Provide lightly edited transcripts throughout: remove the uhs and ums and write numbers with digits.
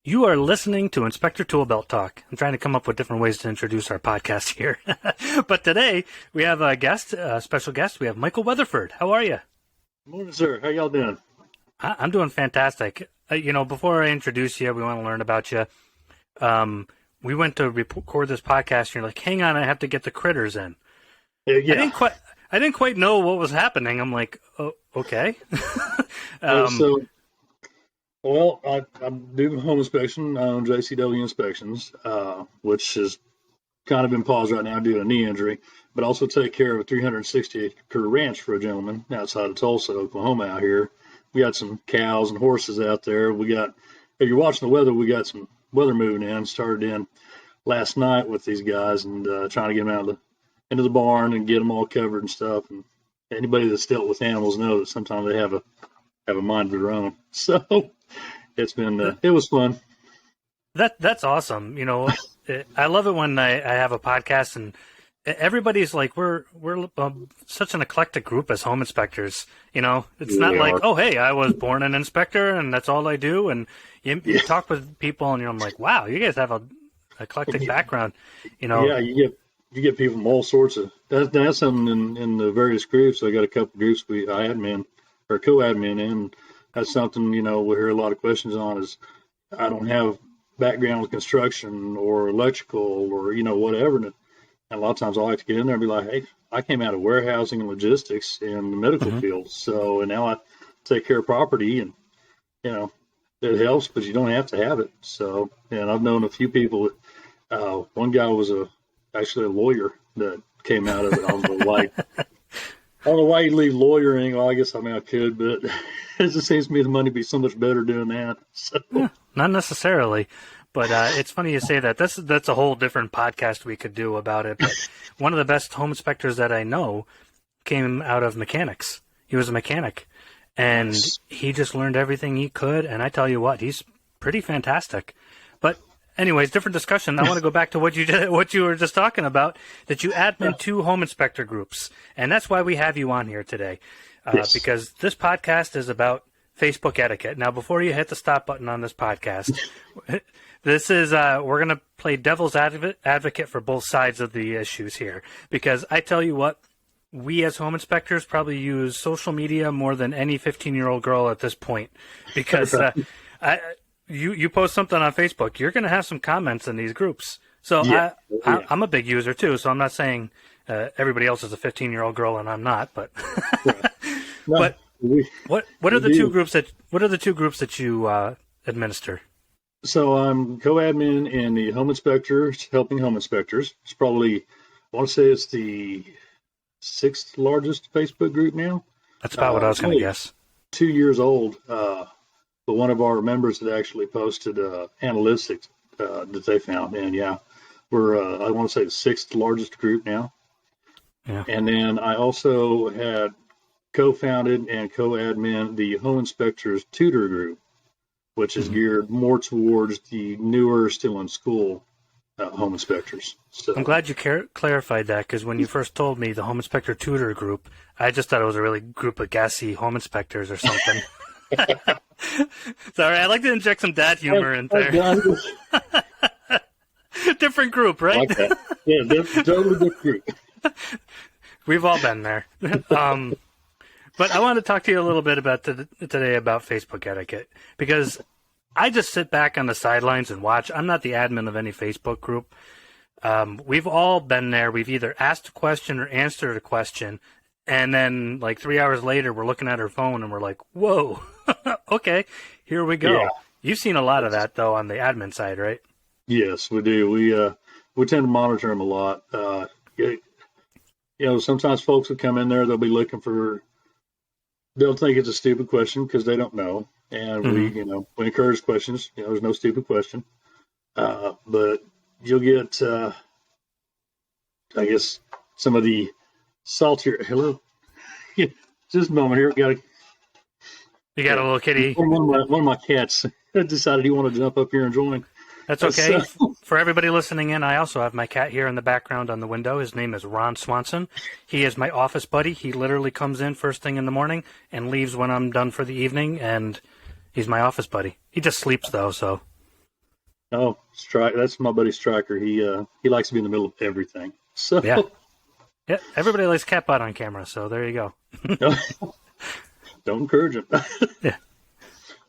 You are listening to Inspector Toolbelt Talk. I'm trying to come up with different ways to introduce our podcast here. But today, we have a special guest. We have Michael Weatherford. How are you? Morning, sir. How y'all doing? I'm doing fantastic. Before I introduce you, we want to learn about you. We went to record this podcast, and you're like, hang on, I have to get the critters in. Yeah. I didn't quite know what was happening. I'm like, oh, okay. I'm doing home inspection on JCW Inspections, which has kind of been paused right now due to a knee injury, but also take care of a 360-acre ranch for a gentleman outside of Tulsa, Oklahoma out here. We got some cows and horses out there. If you're watching the weather, we got some weather moving in. Started in last night with these guys and trying to get them out into the barn and get them all covered and stuff. And anybody that's dealt with animals knows that sometimes they have a mind of their own. So it's been it was fun. That's awesome. I love it when I have a podcast and everybody's like, we're such an eclectic group as home inspectors. It's not like, oh, hey, I was born an inspector and that's all I do. And you talk with people and I'm like, wow, you guys have a eclectic background. Yeah, you get people from all sorts of. That's something in the various groups. I got a couple groups I admin or co-admin in. That's something we hear a lot of questions on. Is I don't have background with construction or electrical or whatever. And a lot of times I like to get in there and be like, hey, I came out of warehousing and logistics in the medical field. So, and now I take care of property and, it helps, but you don't have to have it. So, and I've known a few people. One guy was actually a lawyer that came out of it. I don't know why you'd leave lawyering. Well, I guess I could, but it just seems to me the money would be so much better doing that. So. Yeah, not necessarily. But it's funny you say that. That's a whole different podcast we could do about it. But one of the best home inspectors that I know came out of mechanics. He was a mechanic, and he just learned everything he could. And I tell you what, he's pretty fantastic. But anyways, different discussion. I want to go back to what you were just talking about, that you admin 2 home inspector groups. And that's why we have you on here today, because this podcast is about Facebook etiquette. Now, before you hit the stop button on this podcast, this is we're going to play devil's advocate for both sides of the issues here, because I tell you what, we as home inspectors probably use social media more than any 15-year-old girl at this point, because you post something on Facebook, you're going to have some comments in these groups. So I'm a big user too, so I'm not saying everybody else is a 15-year-old girl and I'm not, but but what are the two groups that you administer? So I'm co-admin in the home inspectors, helping home inspectors. It's probably, I want to say it's the 6th largest Facebook group now. That's about what I was going to guess. 2 years old. But one of our members had actually posted analytics that they found. And we're, I want to say the 6th largest group now. Yeah. And then I also had co-founded and co-admin the home inspectors tutor group, which is geared more towards the newer, still in school home inspectors. So I'm glad you clarified that, because when you first told me the home inspector tutor group, I just thought it was a really group of gassy home inspectors or something. Sorry, I like to inject some dad humor in there. Different group, right? Like that. Yeah, totally different group. We've all been there. But I want to talk to you a little bit about today about Facebook etiquette, because I just sit back on the sidelines and watch. I'm not the admin of any Facebook group. We've all been there. We've either asked a question or answered a question, and then like 3 hours later, we're looking at our phone and we're like, whoa, okay, here we go. Yeah. You've seen a lot of that, though, on the admin side, right? Yes, we do. We tend to monitor them a lot. Sometimes folks will come in there, they'll be looking for, they'll think it's a stupid question because they don't know. And we encourage questions. There's no stupid question. But you'll get, I guess, some of the saltier, hello? Just a moment here. You got a little kitty. One of my cats decided he wanted to jump up here and join. That's okay. For everybody listening in, I also have my cat here in the background on the window. His name is Ron Swanson. He is my office buddy. He literally comes in first thing in the morning and leaves when I'm done for the evening, and he's my office buddy. He just sleeps, though, so Oh, Strike. That's my buddy Striker. He likes to be in the middle of everything. So Yeah. Yeah. Everybody likes cat butt on camera, so there you go. don't encourage him. Yeah.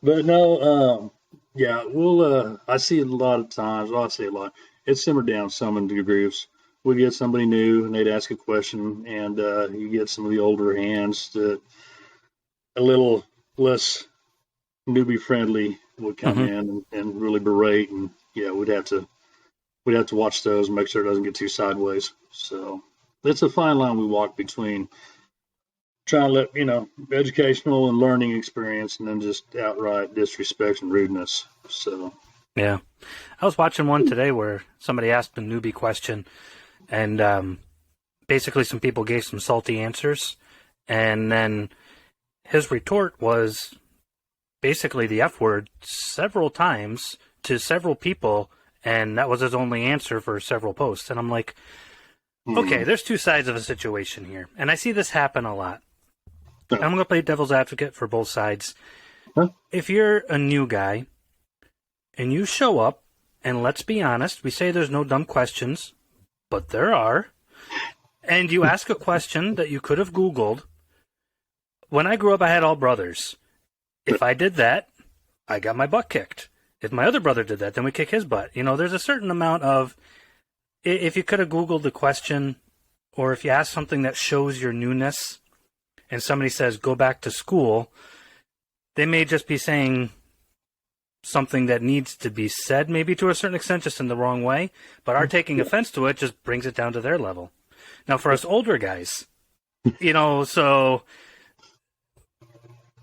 But no, yeah, we'll. I see a lot of times. Well, I see a lot. It's simmered down some in the groups. We get somebody new and they'd ask a question, and you get some of the older hands that a little less newbie friendly would come in and really berate, and yeah, we'd have to watch those and make sure it doesn't get too sideways. So it's a fine line we walk between trying to let educational and learning experience, and then just outright disrespect and rudeness. So yeah, I was watching one today where somebody asked a newbie question, and basically some people gave some salty answers, and then his retort was basically the F word several times to several people, and that was his only answer for several posts. And I'm like, okay, there's two sides of a situation here, and I see this happen a lot. I'm going to play devil's advocate for both sides. Huh? If you're a new guy and you show up, and let's be honest, we say there's no dumb questions, but there are, and you ask a question that you could have Googled. When I grew up, I had all brothers. If I did that, I got my butt kicked. If my other brother did that, then we kick his butt. There's a certain amount of, if you could have Googled the question, or if you ask something that shows your newness, and somebody says, go back to school, they may just be saying something that needs to be said, maybe to a certain extent, just in the wrong way. But our taking offense to it just brings it down to their level. Now, for us older guys, so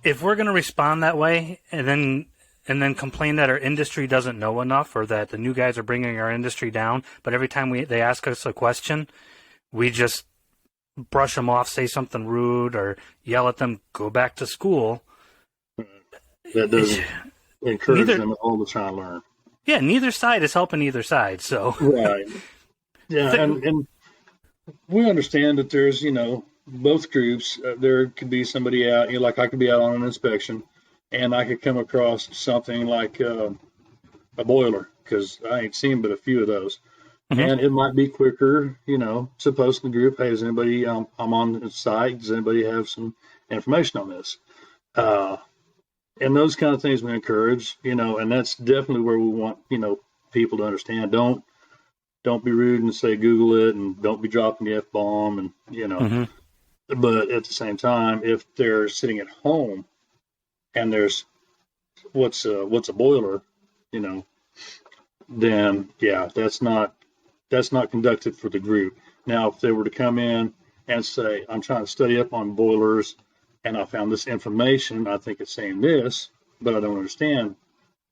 if we're going to respond that way and then complain that our industry doesn't know enough, or that the new guys are bringing our industry down, but every time they ask us a question, we just brush them off, say something rude, or yell at them, go back to school. That doesn't encourage them all to try and learn. Yeah, neither side is helping either side. So right. Yeah, and we understand that there's, both groups. There could be somebody out, like I could be out on an inspection, and I could come across something like a boiler, because I ain't seen but a few of those. And it might be quicker, to post in the group, hey, is anybody, I'm on the site, does anybody have some information on this? And those kind of things we encourage, and that's definitely where we want, people to understand. Don't be rude and say Google it, and don't be dropping the F-bomb, and, But at the same time, if they're sitting at home and there's what's a boiler, then, yeah, that's not conducted for the group. Now, if they were to come in and say, I'm trying to study up on boilers and I found this information, I think it's saying this, but I don't understand,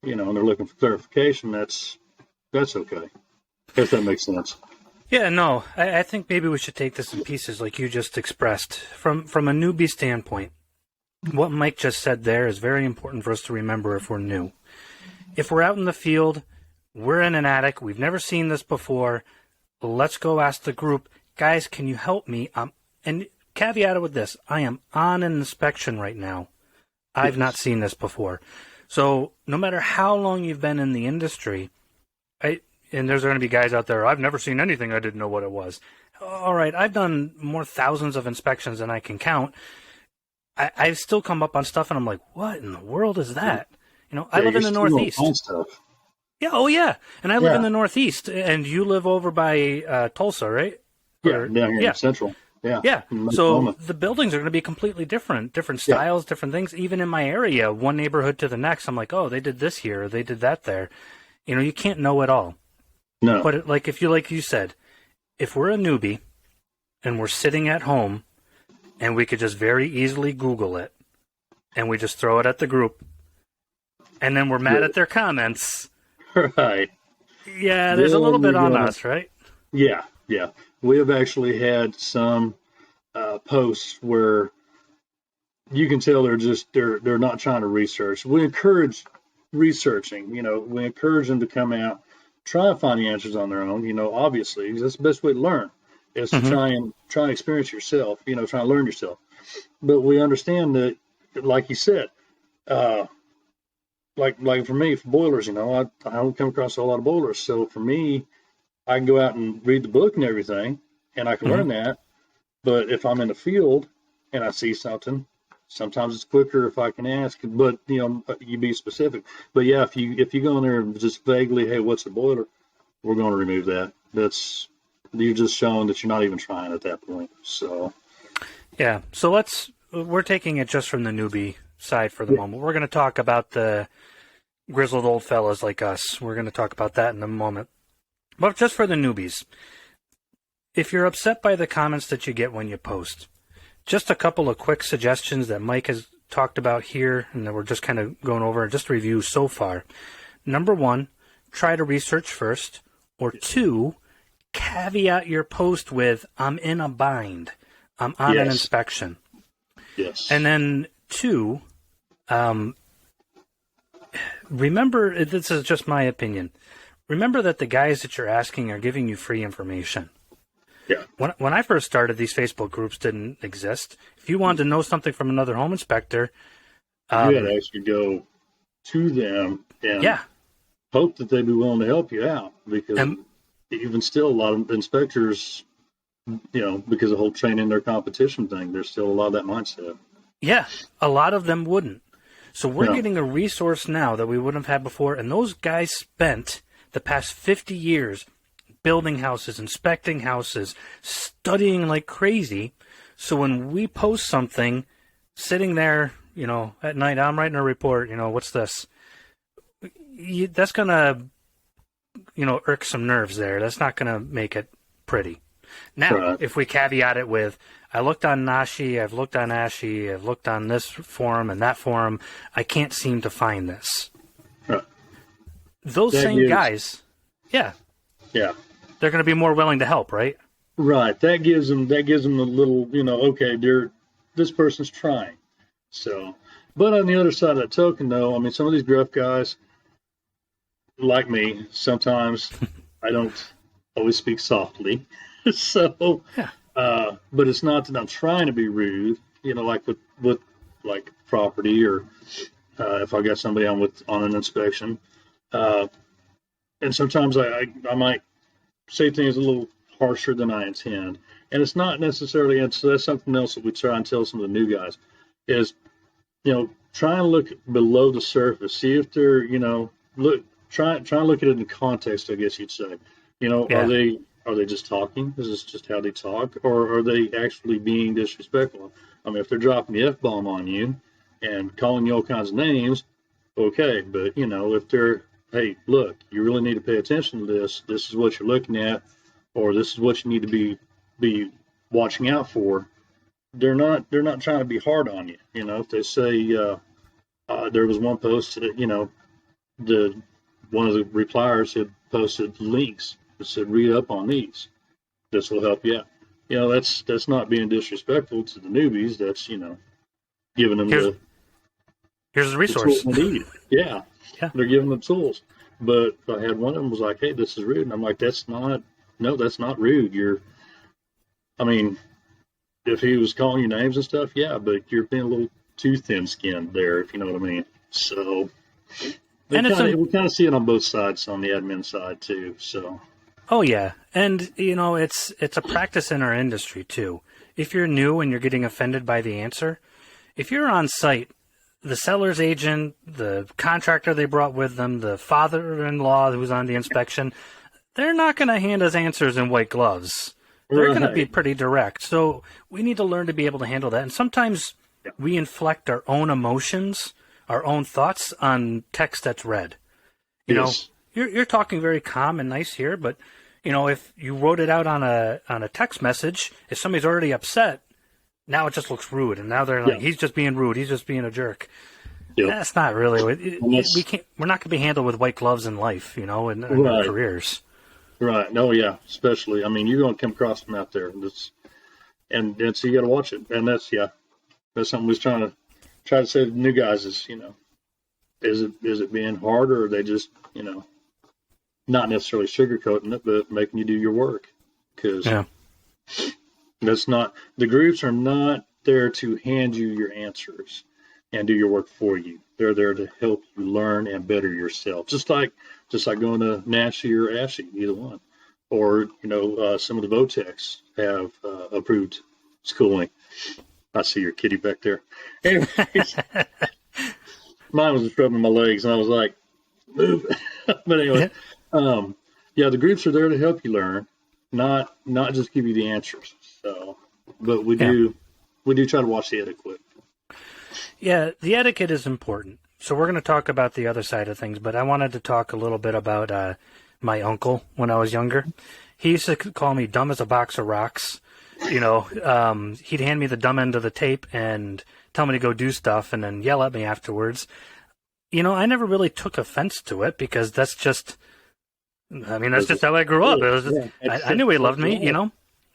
and they're looking for clarification, that's okay. If that makes sense. Yeah, no, I think maybe we should take this in pieces like you just expressed. From a newbie standpoint, what Mike just said there is very important for us to remember if we're new. If we're out in the field, we're in an attic, we've never seen this before, let's go ask the group, guys, can you help me? And caveat it with this, I am on an inspection right now. I've not seen this before. So no matter how long you've been in the industry, and there's going to be guys out there, I've never seen anything, I didn't know what it was. All right, I've done more thousands of inspections than I can count. I've still come up on stuff, and I'm like, what in the world is that? I live in the Northeast. Yeah, oh yeah. And I live in the Northeast, and you live over by Tulsa, right? Yeah, down here in Central. Yeah. Yeah. So the buildings are going to be completely different styles, different things. Even in my area, one neighborhood to the next, I'm like, oh, they did this here, or they did that there. You can't know it all. No. But like you said, if we're a newbie and we're sitting at home and we could just very easily Google it and we just throw it at the group and then we're mad at their comments. Right. Yeah, there's a little bit on us, right? Yeah, yeah. We have actually had some posts where you can tell they're not trying to research. We encourage researching. We encourage them to come out, try and find the answers on their own. Obviously, that's the best way to learn is to try and experience yourself. Try and learn yourself. But we understand that, like you said, like for me, for boilers, I don't come across a lot of boilers. So for me, I can go out and read the book and everything, and I can learn that. But if I'm in the field and I see something, sometimes it's quicker if I can ask. But you be specific. But yeah, if you go in there and just vaguely, hey, what's a boiler? We're going to remove that. You're just showing that you're not even trying at that point. So yeah. So we're taking it just from the newbie side for the moment. We're going to talk about the grizzled old fellas like us. We're going to talk about that in a moment. But just for the newbies, if you're upset by the comments that you get when you post, just a couple of quick suggestions that Mike has talked about here and that we're just kind of going over, just a review so far. Number one, try to research first. Or two, caveat your post with, I'm in a bind. I'm on an inspection. Yes. And then two, remember, this is just my opinion, remember that the guys that you're asking are giving you free information. Yeah. When I first started, these Facebook groups didn't exist. If you wanted to know something from another home inspector, you had to actually go to them and hope that they'd be willing to help you out, because even still, a lot of inspectors, because of the whole training their competition thing, there's still a lot of that mindset. Yeah, a lot of them wouldn't. So we're getting a resource now that we wouldn't have had before, and those guys spent the past 50 years building houses, inspecting houses, studying like crazy. So when we post something, sitting there, at night, I'm writing a report, what's this? That's going to, irk some nerves there. That's not going to make it pretty. Now, if we caveat it with, I looked on Nashi, I've looked on Ashi, I've looked on this forum and that forum, I can't seem to find this. Those same guys, yeah, they're going to be more willing to help, right? Right. That gives them a little, okay, this person's trying. So, but on the other side of that token, though, I mean, some of these gruff guys, like me, sometimes I don't always speak softly. So, but it's not that I'm trying to be rude, like with like property, or if I got somebody on an inspection, and sometimes I might say things a little harsher than I intend, and it's not necessarily. And so that's something else that we try and tell some of the new guys is, try and look below the surface, see if they're, try and look at it in context, I guess you'd say. Are they just talking? Is this just how they talk? Or are they actually being disrespectful? I mean, if they're dropping the F-bomb on you and calling you all kinds of names, okay. But, if they're, hey, look, you really need to pay attention to this. This is what you're looking at, or this is what you need to be watching out for. They're not trying to be hard on you. If they say, there was one post that, one of the repliers had posted links that said, read up on these. This will help you out. That's not being disrespectful to the newbies. That's, giving them here's the resource. The tools they need. Yeah. They're giving them tools. But I had one of them was like, hey, this is rude. And I'm like, that's not rude. If he was calling you names and stuff, yeah, but you're being a little too thin-skinned there, if you know what I mean. So, we kind of see it on both sides, on the admin side too. So. Oh yeah, and it's a practice in our industry too. If you're new and you're getting offended by the answer, if you're on site, the seller's agent, the contractor they brought with them, the father-in-law who's on the inspection, they're not going to hand us answers in white gloves. They're going to be pretty direct. So we need to learn to be able to handle that. And sometimes we inflect our own emotions, our own thoughts on text that's read. You're talking very calm and nice here, but if you wrote it out on a text message, if somebody's already upset, now it just looks rude, and now they're like, he's just being rude, he's just being a jerk. That's not really we're not going to be handled with white gloves in life, in our careers. Right. No, yeah. Especially, you're going to come across them out there, and so you got to watch it. And that's something we're trying to say to the new guys is, is it being hard, or are they just, not necessarily sugarcoating it, but making you do your work? Because that's not, the groups are not there to hand you your answers. and do your work for you. They're there to help you learn and better yourself. Just like going to NASHE or ASHE, either one. Or, some of the VOTECs have approved schooling. I see your kitty back there. Anyways, mine was just rubbing my legs, and I was like, move. But anyway, the groups are there to help you learn, not just give you the answers. So, but we do try to watch the etiquette. Yeah, the etiquette is important. So we're going to talk about the other side of things, but I wanted to talk a little bit about my uncle when I was younger. He used to call me dumb as a box of rocks. He'd hand me the dumb end of the tape and tell me to go do stuff and then yell at me afterwards. I never really took offense to it because that's just how I grew up. I knew he loved me,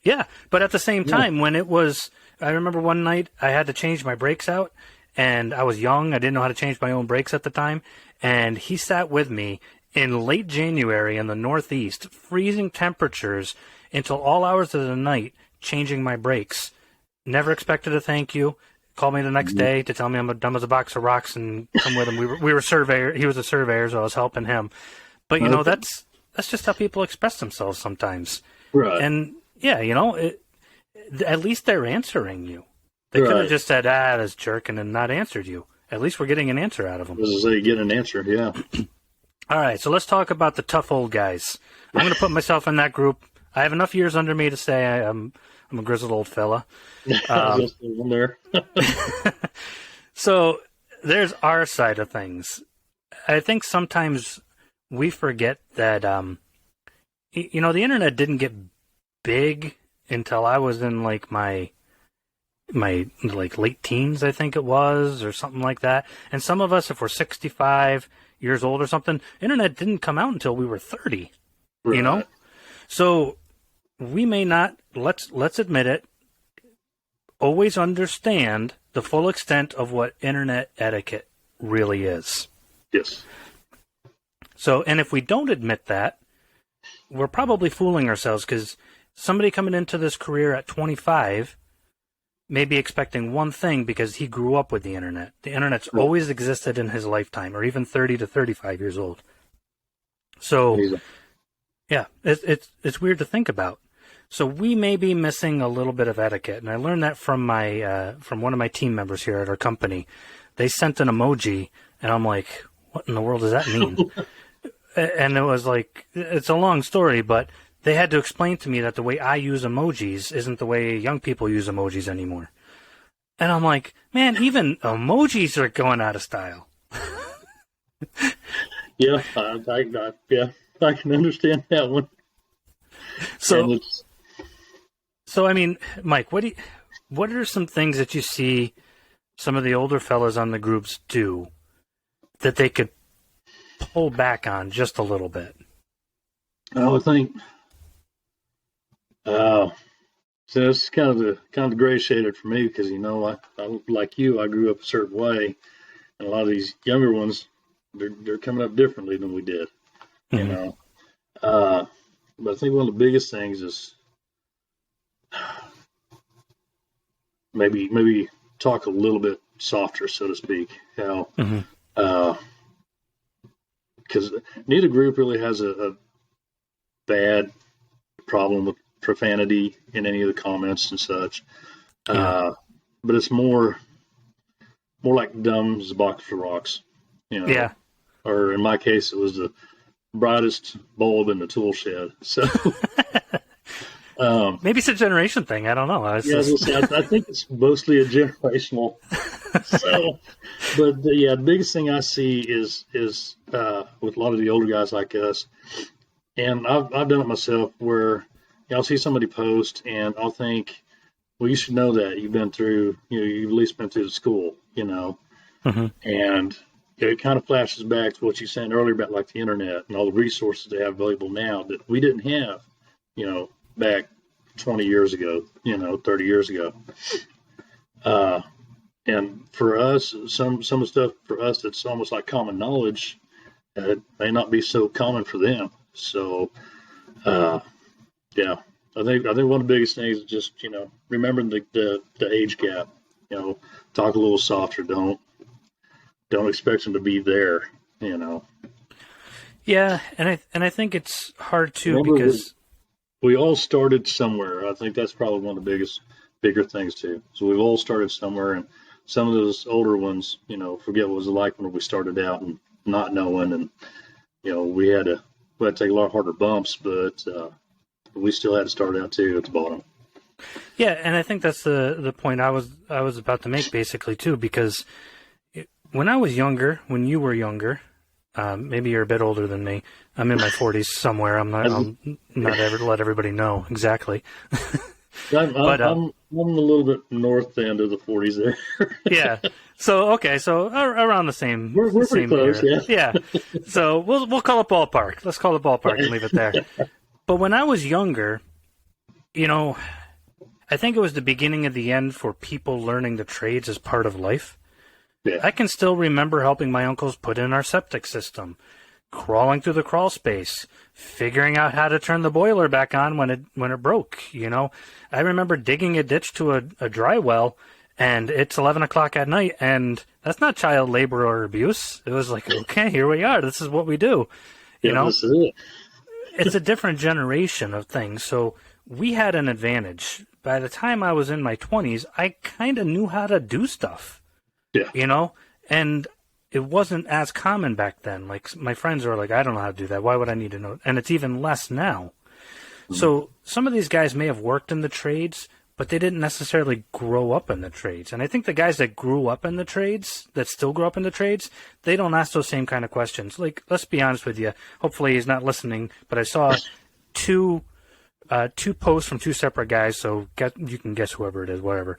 Yeah, but at the same time, when it was, I remember one night I had to change my brakes out, and I was young. I didn't know how to change my own brakes at the time, and he sat with me in late January in the Northeast, freezing temperatures until all hours of the night, changing my brakes. Never expected a thank you. Called me the next day to tell me I'm dumb as a box of rocks and come with him. We were surveyor. He was a surveyor, so I was helping him. But that's just how people express themselves sometimes. Right. And at least they're answering you. They could have just said, this jerking, and not answered you. At least we're getting an answer out of them. As I say, you get an answer, yeah. All right, so let's talk about the tough old guys. I'm going to put myself in that group. I have enough years under me to say I'm a grizzled old fella. There. So there's our side of things. I think sometimes we forget that, the internet didn't get big until I was in like my late teens, I think it was, or something like that. And some of us, if we're 65 years old or something, internet didn't come out until we were 30. Right. So we may not, let's admit it, always understand the full extent of what internet etiquette really is. Yes. So, and if we don't admit that, we're probably fooling ourselves, because somebody coming into this career at 25 may be expecting one thing because he grew up with the internet. The internet's always existed in his lifetime, or even 30 to 35 years old. So, yeah, it's weird to think about. So we may be missing a little bit of etiquette, and I learned that from from one of my team members here at our company. They sent an emoji, and I'm like, what in the world does that mean? And it was like, it's a long story, but they had to explain to me that the way I use emojis isn't the way young people use emojis anymore. And I'm like, man, even emojis are going out of style. Yeah, I can understand that one. So I mean, Mike, what are some things that you see some of the older fellas on the groups do that they could pull back on just a little bit? I would think, so it's kind of the gray shaded for me, because I like you, I grew up a certain way, and a lot of these younger ones, they're coming up differently than we did, But I think one of the biggest things is maybe talk a little bit softer, so to speak. How because neither group really has a bad problem with profanity in any of the comments and such. But it's more like dumb as a box of rocks, Yeah. Or in my case, it was the brightest bulb in the tool shed. So maybe it's a generation thing. I don't know. I think it's mostly a generational. So, but the biggest thing I see is with a lot of the older guys like us, and I've done it myself, where I'll see somebody post and I'll think, well, you should know that you've been through, you've at least been through the school, and it kind of flashes back to what you said earlier about like the internet and all the resources they have available now that we didn't have, back 20 years ago, 30 years ago. And for us, some of the stuff for us that's almost like common knowledge, it may not be so common for them. So, I think one of the biggest things is just remembering the age gap. Talk a little softer. Don't don't expect them to be there, you know. Yeah, and I think it's hard too Remember, because we all started somewhere. I think that's probably one of the bigger things too. So we've all started somewhere, and some of those older ones, you know, forget what it was like when we started out and not knowing, and you know, we had to take a lot harder bumps, but we still had to start out too at the bottom. yeah, and I think that's the point I was about to make basically too, because when I was younger, when you were younger, maybe you're a bit older than me. I'm in my 40s somewhere. I'll not ever let everybody know exactly. I'm a little bit north end of the 40s there. Yeah. So okay. So around the same. We're pretty same close. era. Yeah. Yeah. So we'll call it ballpark. Let's call it ballpark and leave it there. But when I was younger, you know, I think it was the beginning of the end for people learning the trades as part of life. Yeah. I can still remember helping my uncles put in our septic system, crawling through the crawl space, figuring out how to turn the boiler back on when it broke. You know, I remember digging a ditch to a dry well, and it's 11 o'clock at night, and that's not child labor or abuse. It was like, okay, here we are. This is what we do. You know, this is it. It's a different generation of things. So we had an advantage. By the time I was in my 20s, I kind of knew how to do stuff. Yeah. You know, and it wasn't as common back then. Like my friends are like, I don't know how to do that. Why would I need to know? And it's even less now. Mm-hmm. So some of these guys may have worked in the trades, but they didn't necessarily grow up in the trades. And I think the guys that grew up in the trades, that still grow up in the trades, they don't ask those same kind of questions. Like, let's be honest with you. Hopefully he's not listening, but I saw two posts from two separate guys. So you can guess whoever it is, whatever.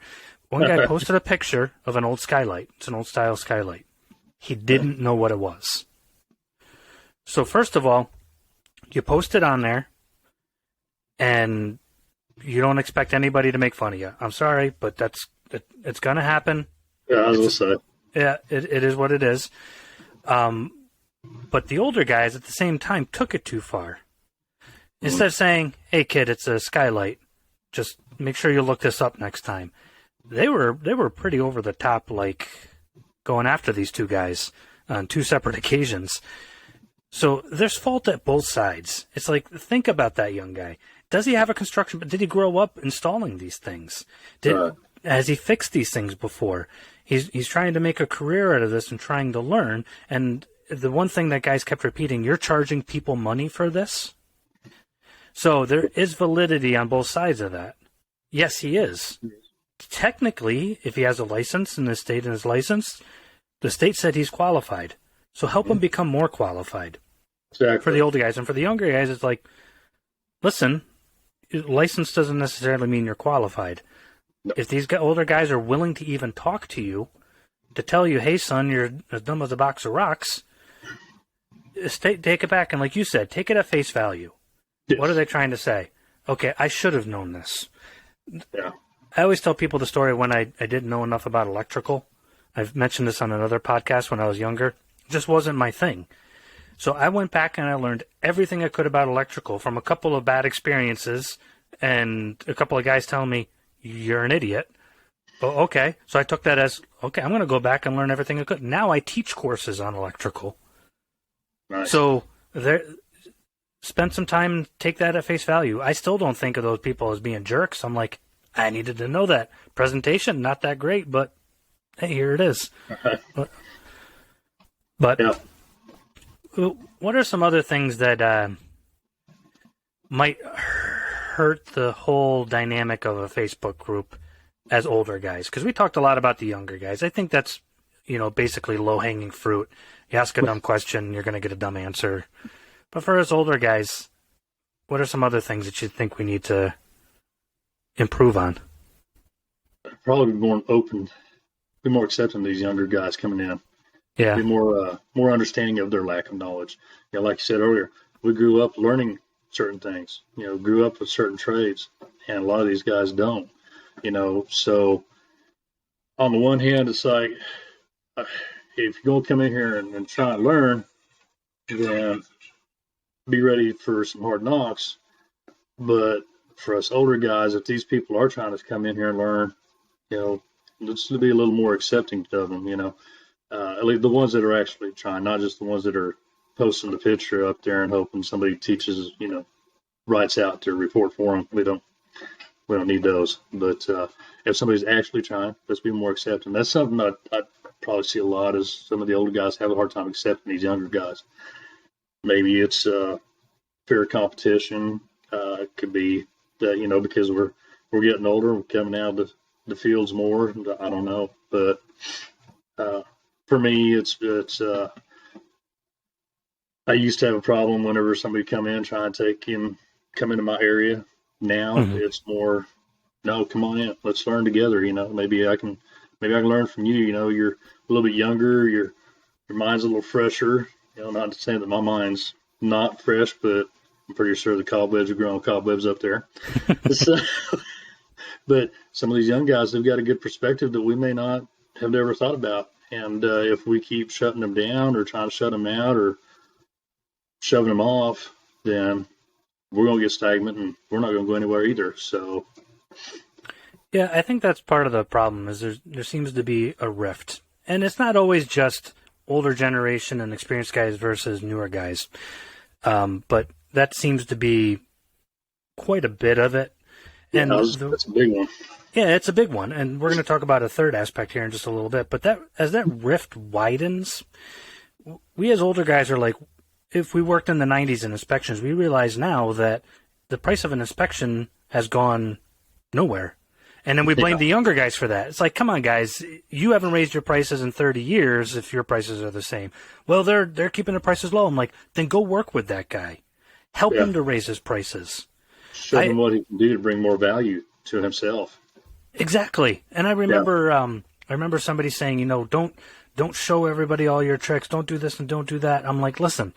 One guy posted a picture of an old skylight. It's an old style skylight. He didn't know what it was. So first of all, you post it on there, and you don't expect anybody to make fun of you. I'm sorry, but it's going to happen. Yeah, I was going to say. Yeah, it is what it is. But the older guys at the same time took it too far. Instead of saying, hey, kid, it's a skylight, just make sure you look this up next time. They were pretty over the top, like going after these two guys on two separate occasions. So there's fault at both sides. It's like, think about that young guy. Does he have a construction? Did he grow up installing these things? Has he fixed these things before? He's trying to make a career out of this and trying to learn. And the one thing that guys kept repeating, you're charging people money for this? So there is validity on both sides of that. Yes, he is. Technically, if he has a license and the state is licensed, the state said he's qualified. So help him become more qualified. Exactly. For the older guys. And for the younger guys, it's like, listen, license doesn't necessarily mean you're qualified. No. If these older guys are willing to even talk to you, to tell you, hey, son, you're as dumb as a box of rocks, take it back. And like you said, take it at face value. Yes. What are they trying to say? Okay, I should have known this. Yeah. I always tell people the story when I didn't know enough about electrical. I've mentioned this on another podcast when I was younger. It just wasn't my thing. So I went back and I learned everything I could about electrical from a couple of bad experiences and a couple of guys telling me, you're an idiot. Oh, okay. So I took that as, okay, I'm going to go back and learn everything I could. Now I teach courses on electrical. Nice. So spend some time and take that at face value. I still don't think of those people as being jerks. I'm like, I needed to know that. Presentation, not that great, but hey, here it is. But yeah. What are some other things that might hurt the whole dynamic of a Facebook group as older guys? Because we talked a lot about the younger guys. I think that's, basically low-hanging fruit. You ask a dumb question, you're going to get a dumb answer. But for us older guys, what are some other things that you think we need to improve on? Probably be more open, be more accepting of these younger guys coming in. Yeah. Be more understanding of their lack of knowledge. Like you said earlier, we grew up learning certain things. Grew up with certain trades, and a lot of these guys don't. So on the one hand, it's like if you're going to come in here and try and learn, then be ready for some hard knocks. But for us older guys, if these people are trying to come in here and learn, let's be a little more accepting of them. At least the ones that are actually trying, not just the ones that are posting the picture up there and hoping somebody teaches, writes out their report for them. We don't need those. But if somebody's actually trying, let's be more accepting. That's something I probably see a lot, is some of the older guys have a hard time accepting these younger guys. Maybe it's fair competition. It could be that, because we're getting older, we're coming out of the fields more. I don't know, but for me, it's I used to have a problem whenever somebody come in trying to come into my area. Now it's more, no, come on in, let's learn together. Maybe I can learn from you. You're a little bit younger, your mind's a little fresher. Not saying that my mind's not fresh, but I'm pretty sure the cobwebs are growing cobwebs up there. So, but some of these young guys, they've got a good perspective that we may not have ever thought about. And if we keep shutting them down or trying to shut them out or shoving them off, then we're going to get stagnant and we're not going to go anywhere either. So, yeah, I think that's part of the problem, is there seems to be a rift. And it's not always just older generation and experienced guys versus newer guys. But that seems to be quite a bit of it. And that's a big one. Yeah, it's a big one. And we're going to talk about a third aspect here in just a little bit. But as that rift widens, we as older guys are like, if we worked in the 90s in inspections, we realize now that the price of an inspection has gone nowhere. And then we blame the younger guys for that. It's like, come on, guys, you haven't raised your prices in 30 years if your prices are the same. Well, they're keeping the prices low. I'm like, then go work with that guy. Help him to raise his prices. Show him what he can do to bring more value to himself. Exactly. And I remember somebody saying, don't show everybody all your tricks. Don't do this and don't do that. I'm like, listen,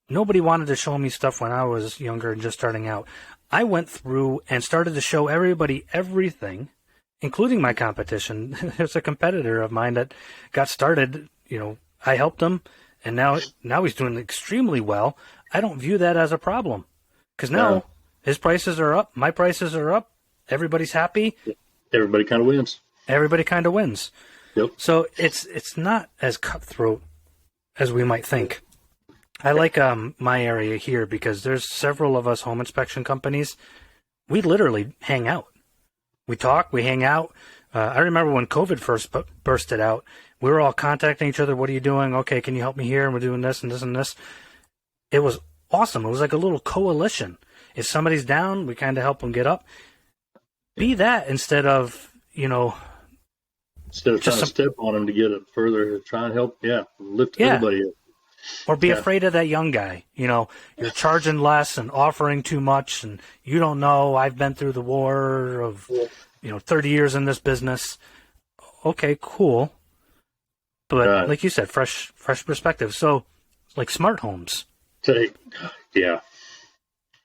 nobody wanted to show me stuff when I was younger and just starting out. I went through and started to show everybody everything, including my competition. There's a competitor of mine that got started. I helped him, and now he's doing extremely well. I don't view that as a problem, because now his prices are up, my prices are up, everybody's happy. Everybody kind of wins. Everybody kind of wins. Yep. So it's not as cutthroat as we might think. I like my area here because there's several of us home inspection companies. We literally hang out. We talk, we hang out. I remember when COVID first bursted out, we were all contacting each other. What are you doing? Okay, can you help me here? And we're doing this and this and this. It was awesome. It was like a little coalition. If somebody's down, we kind of help them get up. Be that instead of, Instead of trying to step on them to get it further, try and help, lift everybody up. Or be afraid of that young guy. You're charging less and offering too much, and you don't know. I've been through the war of, 30 years in this business. Okay, cool. But like you said, fresh perspective. So, like smart homes. Yeah.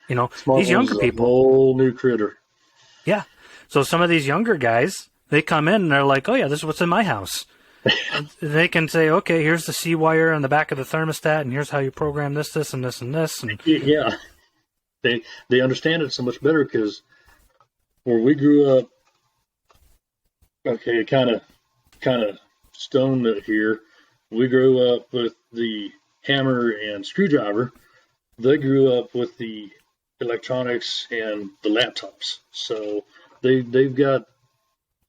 Smart these younger people. A whole new critter. Yeah. So some of these younger guys, they come in and they're like, oh yeah, this is what's in my house. They can say, okay, here's the C-wire on the back of the thermostat, and here's how you program this, this, and this, and this. And yeah, they understand it so much better because where we grew up, okay, kind of stoned it here. We grew up with the hammer and screwdriver. They grew up with the electronics and the laptops. So they've got,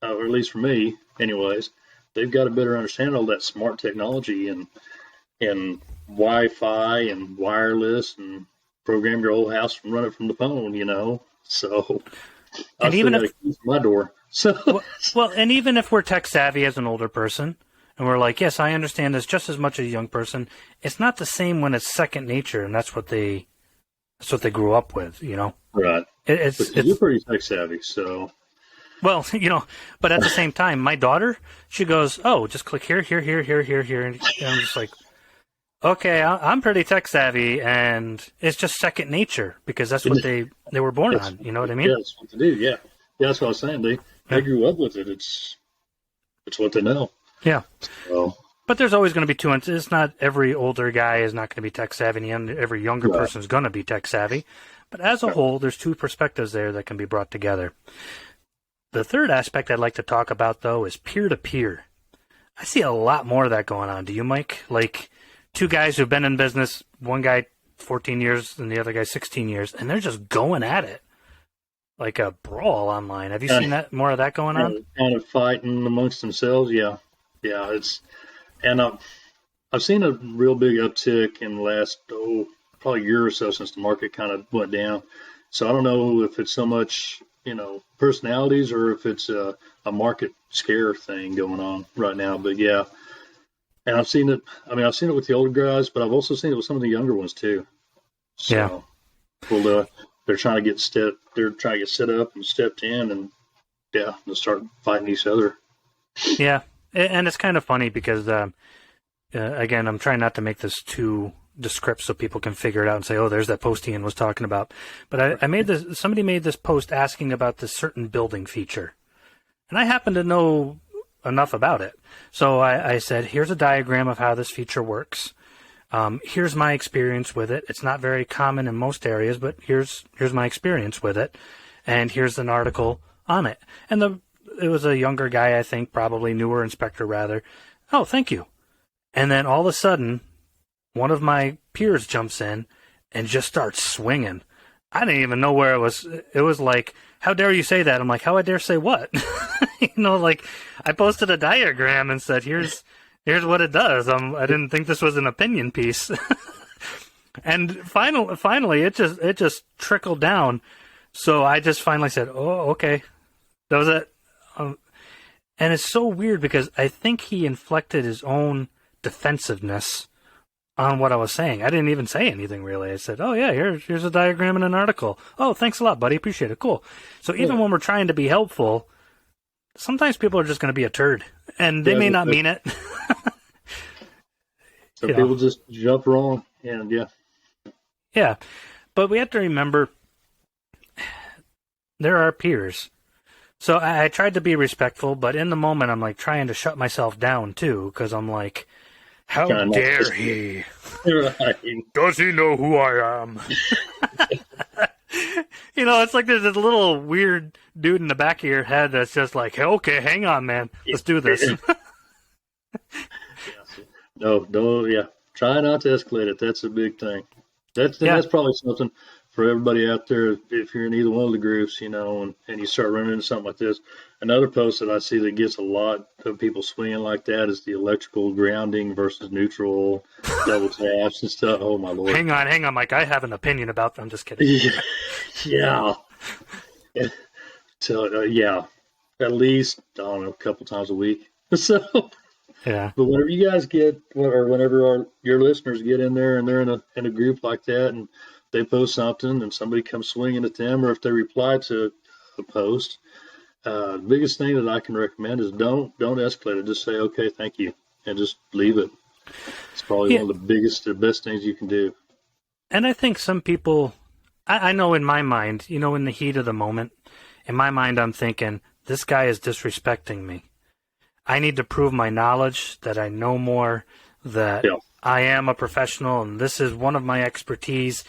or at least for me, anyways. They've got a better understanding of all that smart technology and Wi-Fi and wireless and program your whole house and run it from the phone, So and even if my door. So well, and even if we're tech savvy as an older person, and we're like, yes, I understand this just as much as a young person, it's not the same when it's second nature, and that's what they grew up with, Right. It's you're pretty tech savvy, so. Well, but at the same time, my daughter, she goes, oh, just click here, here, here, here, here, here. And I'm just like, okay, I'm pretty tech savvy, and it's just second nature because that's what they were born on. You know what I mean? Yeah, that's what they do, yeah. Yeah, that's what I was saying. They grew up with it. It's what they know. Yeah. So. But there's always going to be two. It's not every older guy is not going to be tech savvy, and every younger person is going to be tech savvy. But as a whole, there's two perspectives there that can be brought together. The third aspect I'd like to talk about, though, is peer-to-peer. I see a lot more of that going on. Do you, Mike? Like two guys who've been in business, one guy 14 years and the other guy 16 years, and they're just going at it like a brawl online. Have you seen that more of that going on? Kind of fighting amongst themselves. Yeah. Yeah. And I've seen a real big uptick in the last, probably a year or so since the market kind of went down. So I don't know if it's so much, personalities or if it's a market scare thing going on right now. But yeah, and I've seen it. I mean, I've seen it with the older guys, but I've also seen it with some of the younger ones too. So, yeah. Well, they're trying to get set up and stepped in, and yeah, they'll start fighting each other. Yeah, and it's kind of funny because, again, I'm trying not to make this too descriptive so people can figure it out and say, oh, there's that post Ian was talking about. But somebody made this post asking about this certain building feature. And I happen to know enough about it. So I said, here's a diagram of how this feature works. Here's my experience with it. It's not very common in most areas, but here's my experience with it. And here's an article on it. And it was a younger guy, I think, probably newer inspector rather. Oh, thank you. And then all of a sudden, one of my peers jumps in and just starts swinging. I didn't even know where it was. It was like, how dare you say that? I'm like, how I dare say what? Like I posted a diagram and said, here's what it does. I didn't think this was an opinion piece. And finally, it just trickled down. So I just finally said, oh, okay. That was it. And it's so weird because I think he inflected his own defensiveness on what I was saying. I didn't even say anything really. I said, oh yeah, here's a diagram and an article. Oh, thanks a lot, buddy. Appreciate it. Cool. So even when we're trying to be helpful, sometimes people are just going to be a turd and they may not mean it. So people just jump wrong and yeah. Yeah. But we have to remember there are peers. So I tried to be respectful, but in the moment I'm like trying to shut myself down too, because I'm like, how dare he? Right. Does he know who I am? It's like there's this little weird dude in the back of your head that's just like, hey, okay, hang on, man. Let's do this. No, yeah. Try not to escalate it. That's a big thing. That's probably something for everybody out there. If you're in either one of the groups, and you start running into something like this. Another post that I see that gets a lot of people swinging like that is the electrical grounding versus neutral, double taps and stuff. Oh my Lord. Hang on, Mike. I have an opinion about them. I'm just kidding. Yeah. So, at least, I don't know, a couple times a week. So, yeah. But whenever you guys whenever your listeners get in there and they're in a group like that and they post something and somebody comes swinging at them, or if they reply to a post, the biggest thing that I can recommend is don't escalate it. Just say, okay, thank you, and just leave it. It's probably one of the best things you can do. And I think some people, I know in my mind, in the heat of the moment, in my mind I'm thinking, this guy is disrespecting me. I need to prove my knowledge, that I know more, that I am a professional, and this is one of my expertise.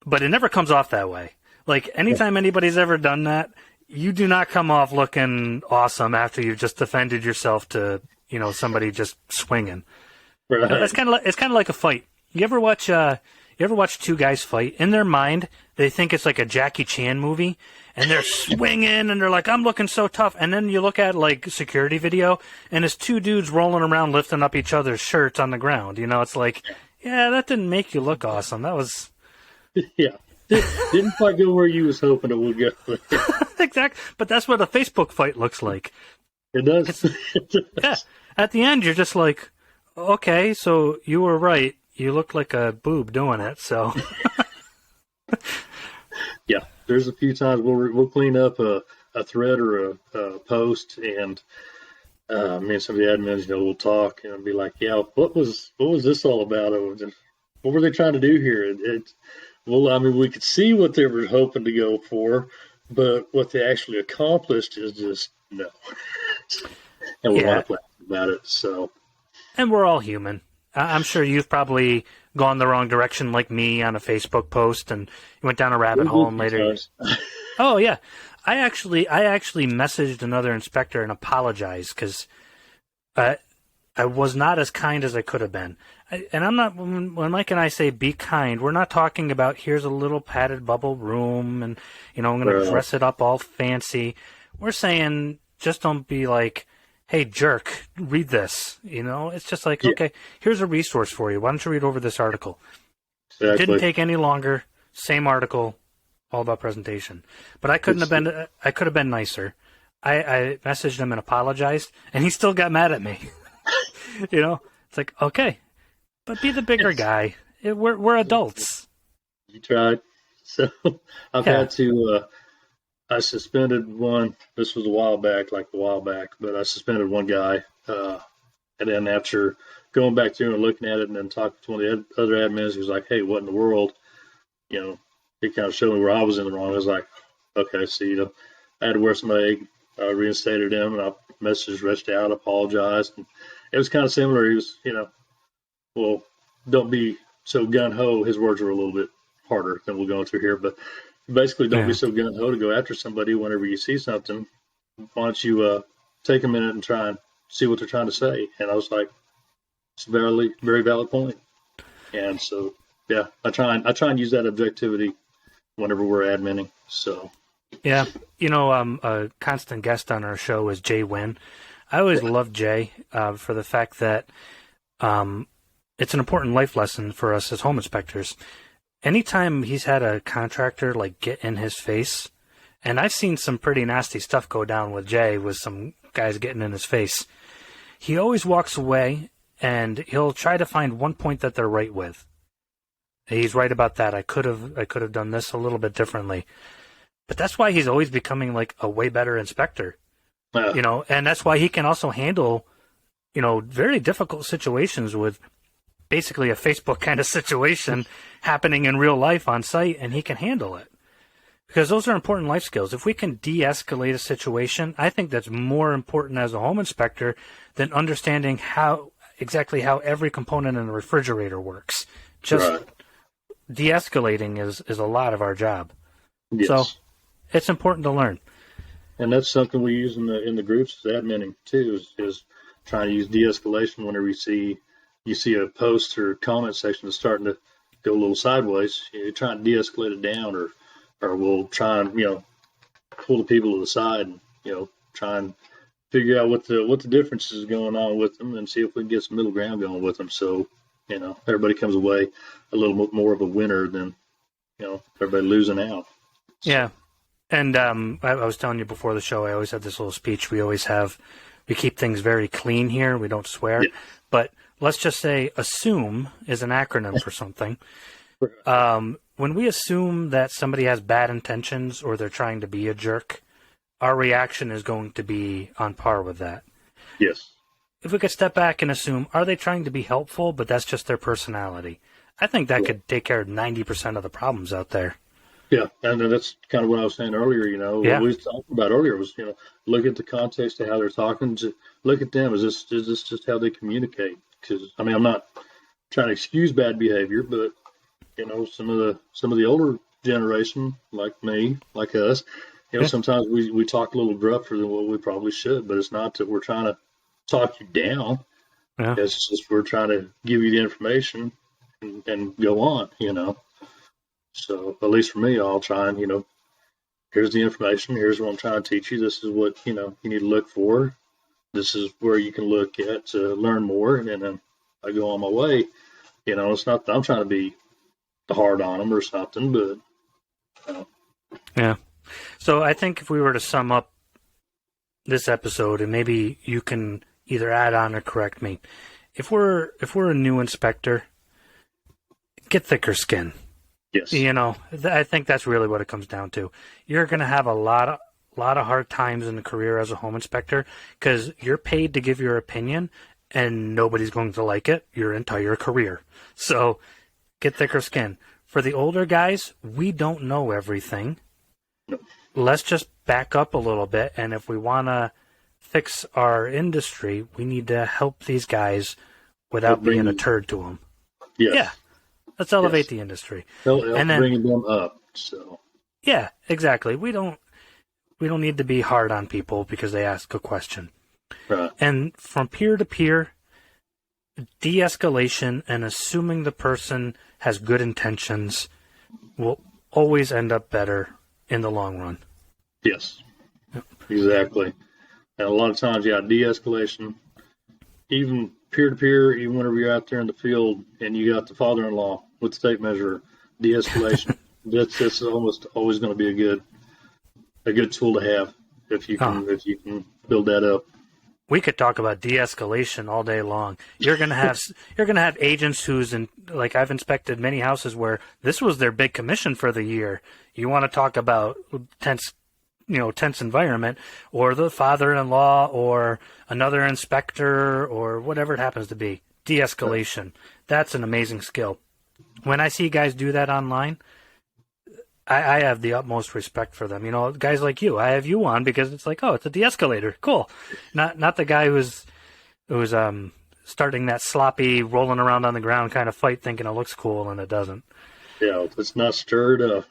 But it never comes off that way. Like, anytime anybody's ever done that, you do not come off looking awesome after you've just defended yourself to, somebody just swinging. Right. It's kind of like a fight. You ever watch two guys fight? In their mind, they think it's like a Jackie Chan movie, and they're swinging, and they're like, I'm looking so tough. And then you look at, like, security video, and it's two dudes rolling around lifting up each other's shirts on the ground. It's like, yeah, that didn't make you look awesome. That was... Yeah. Didn't quite go where you was hoping it would go. Exactly. But that's what a Facebook fight looks like. It does. Yeah. At the end, you're just like, okay, so you were right. You look like a boob doing it, so... Yeah. There's a few times we'll clean up a thread or a post, and me and some of the admins, we'll talk and be like, yeah, what was this all about? What were they trying to do here? We could see what they were hoping to go for, but what they actually accomplished is just no. And we're not laughing about it. So, and we're all human. I'm sure you've probably gone the wrong direction, like me, on a Facebook post, and you went down a rabbit hole, and later. Oh yeah, I actually messaged another inspector and apologized because I I was not as kind as I could have been. And I'm not, when Mike and I say be kind, we're not talking about here's a little padded bubble room and, I'm going to dress it up all fancy. We're saying just don't be like, hey, jerk, read this. It's just like, okay, here's a resource for you. Why don't you read over this article? Exactly. It didn't take any longer. Same article, all about presentation. But I could have been nicer. I messaged him and apologized, and he still got mad at me. It's like, okay, but be the bigger guy. We're adults. You tried. So I've had to, I suspended one. This was a while back, but I suspended one guy. And then after going back through and looking at it and then talking to one of the other admins, he was like, hey, what in the world? He kind of showed me where I was in the wrong. I was like, okay, so, I had to wear some egg. I reinstated him, and I messaged Rich out, apologized. And it was kind of similar. He was, well, don't be so gung-ho. His words were a little bit harder than we'll go into here, but basically don't be so gung-ho to go after somebody whenever you see something. Why don't you take a minute and try and see what they're trying to say? And I was like, it's a very, very valid point. And so, yeah, I try and use that objectivity whenever we're adminning. So. Yeah, a constant guest on our show is Jay Wynn. I always loved Jay for the fact that it's an important life lesson for us as home inspectors. Anytime he's had a contractor get in his face, and I've seen some pretty nasty stuff go down with Jay with some guys getting in his face, he always walks away and he'll try to find one point that they're right with. He's right about that. I could have done this a little bit differently. But that's why he's always becoming a way better inspector, and that's why he can also handle, very difficult situations with basically a Facebook kind of situation happening in real life on site, and he can handle it. Because those are important life skills. If we can de-escalate a situation, I think that's more important as a home inspector than understanding exactly how every component in the refrigerator works. Just de-escalating is a lot of our job. Yes. So it's important to learn. And that's something we use in the groups as adminning too, is trying to use de-escalation whenever you see a post or comment section that's starting to go a little sideways. You try and de-escalate it down, or we'll try and pull the people to the side and try and figure out what the difference is going on with them and see if we can get some middle ground going with them. So everybody comes away a little bit more of a winner than everybody losing out. So. Yeah. And I was telling you before the show, I always have this little speech. We keep things very clean here. We don't swear. Yeah. But let's just say assume is an acronym for something. When we assume that somebody has bad intentions or they're trying to be a jerk, our reaction is going to be on par with that. Yes. If we could step back and assume, are they trying to be helpful, but that's just their personality? I think that could take care of 90% of the problems out there. Yeah, and that's kind of what I was saying earlier. What we talked about earlier was, look at the context of how they're talking. Look at them. Is this just how they communicate? Because I'm not trying to excuse bad behavior, but some of the older generation, like me, like us, sometimes we talk a little gruffer than what we probably should. But it's not that we're trying to talk you down. Yeah. It's just we're trying to give you the information and go on. So at least for me, I'll try and, here's the information. Here's what I'm trying to teach you. This is what, you need to look for. This is where you can look at to learn more. And then I go on my way. It's not that I'm trying to be hard on them or something, but. Yeah. So I think if we were to sum up this episode, and maybe you can either add on or correct me. If we're a new inspector, get thicker skin. Yes. I think that's really what it comes down to. You're going to have a lot of hard times in the career as a home inspector because you're paid to give your opinion and nobody's going to like it your entire career. So get thicker skin. For the older guys, we don't know everything. No. Let's just back up a little bit. And if we want to fix our industry, we need to help these guys without being a turd to them. Yes. Yeah. Let's elevate the industry. And then bringing them up. So. Yeah, exactly. We don't need to be hard on people because they ask a question. Right. And from peer to peer, de-escalation and assuming the person has good intentions will always end up better in the long run. Yes. Exactly. And a lot of times, de-escalation, even peer-to-peer, even whenever you're out there in the field and you got the father-in-law with the tape measure, de-escalation, that's almost always going to be a good tool to have if you can build that up. We could talk about de-escalation all day long. You're gonna have agents who's in, like, I've inspected many houses where this was their big commission for the year. You want to talk about tense environment, or the father-in-law, or another inspector, or whatever it happens to be. De-escalation. That's an amazing skill. When I see guys do that online, I have the utmost respect for them. Guys like you, I have you on because it's like, oh, it's a de-escalator. Cool. Not the guy who's starting that sloppy, rolling around on the ground kind of fight thinking it looks cool and it doesn't. Yeah, it's not stirred up.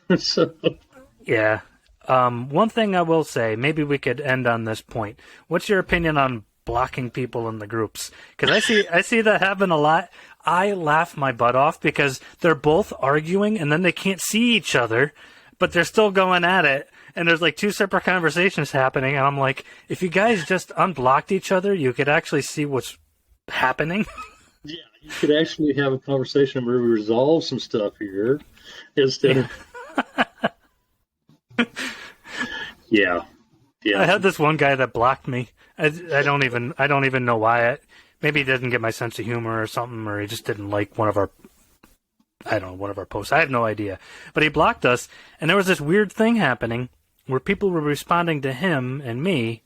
Yeah. One thing I will say, maybe we could end on this point. What's your opinion on blocking people in the groups? Because I see that happen a lot. I laugh my butt off because they're both arguing and then they can't see each other, but they're still going at it. And there's like two separate conversations happening. And I'm like, if you guys just unblocked each other, you could actually see what's happening. Yeah, you could actually have a conversation where we resolve some stuff here instead of. Yeah. I had this one guy that blocked me. I don't even know why. Maybe he didn't get my sense of humor or something, or he just didn't like one of our posts. I have no idea. But he blocked us, and there was this weird thing happening where people were responding to him and me,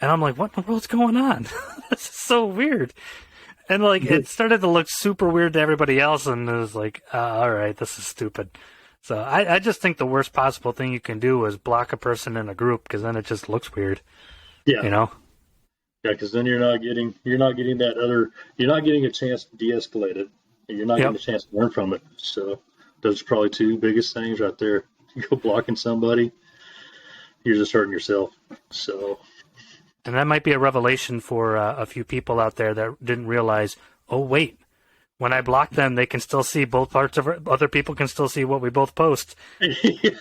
and I'm like, what in the world's going on? This is so weird. And like, it started to look super weird to everybody else, and it was like, all right, this is stupid. So I just think the worst possible thing you can do is block a person in a group, because then it just looks weird. Yeah. Yeah, because then you're not getting a chance to de-escalate it, and you're not getting a chance to learn from it. So those are probably two biggest things right there. You go blocking somebody, you're just hurting yourself. So. And that might be a revelation for a few people out there that didn't realize, oh, wait, when I block them, they can still see both parts of it. Other people can still see what we both post. Yeah.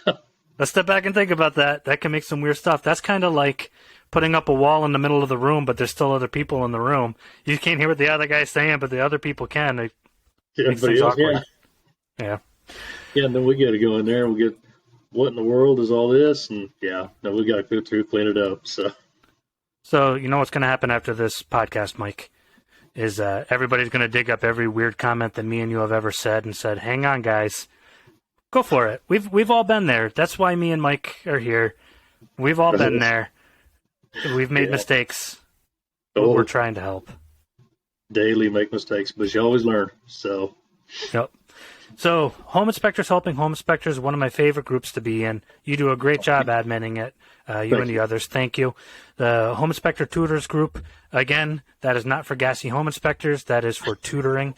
Let's step back and think about that. That can make some weird stuff. That's kind of like putting up a wall in the middle of the room, but there's still other people in the room. You can't hear what the other guy's saying, but the other people can. It makes things awkward. Yeah. Yeah, and then we got to go in there and we get, what in the world is all this? And we got to go through, clean it up. So you know what's going to happen after this podcast, Mike, is everybody's going to dig up every weird comment that me and you have ever said and said, hang on, guys. Go for it. We've all been there. That's why me and Mike are here. We've all been there. We've made mistakes. We're trying to help. Daily make mistakes, but you always learn. So. Yep. So, Home Inspectors Helping Home Inspectors is one of my favorite groups to be in. You do a great job adminning it, you and the others. Thank you. The Home Inspector Tutors group, again, that is not for gassy home inspectors. That is for tutoring.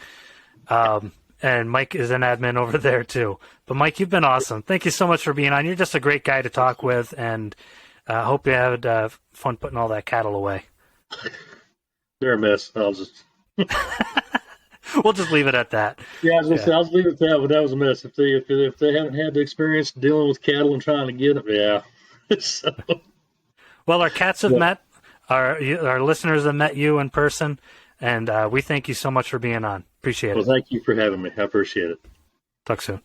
And Mike is an admin over there, too. But, Mike, you've been awesome. Thank you so much for being on. You're just a great guy to talk with, and I hope you had fun putting all that cattle away. They're a mess. I'll just... We'll just leave it at that. Yeah, I was going to say, I'll leave it at that, but that was a mess. If they haven't had the experience dealing with cattle and trying to get them, yeah. So. Well, our cats have met. Our listeners have met you in person, and we thank you so much for being on. Appreciate it. Well, thank you for having me. I appreciate it. Talk soon.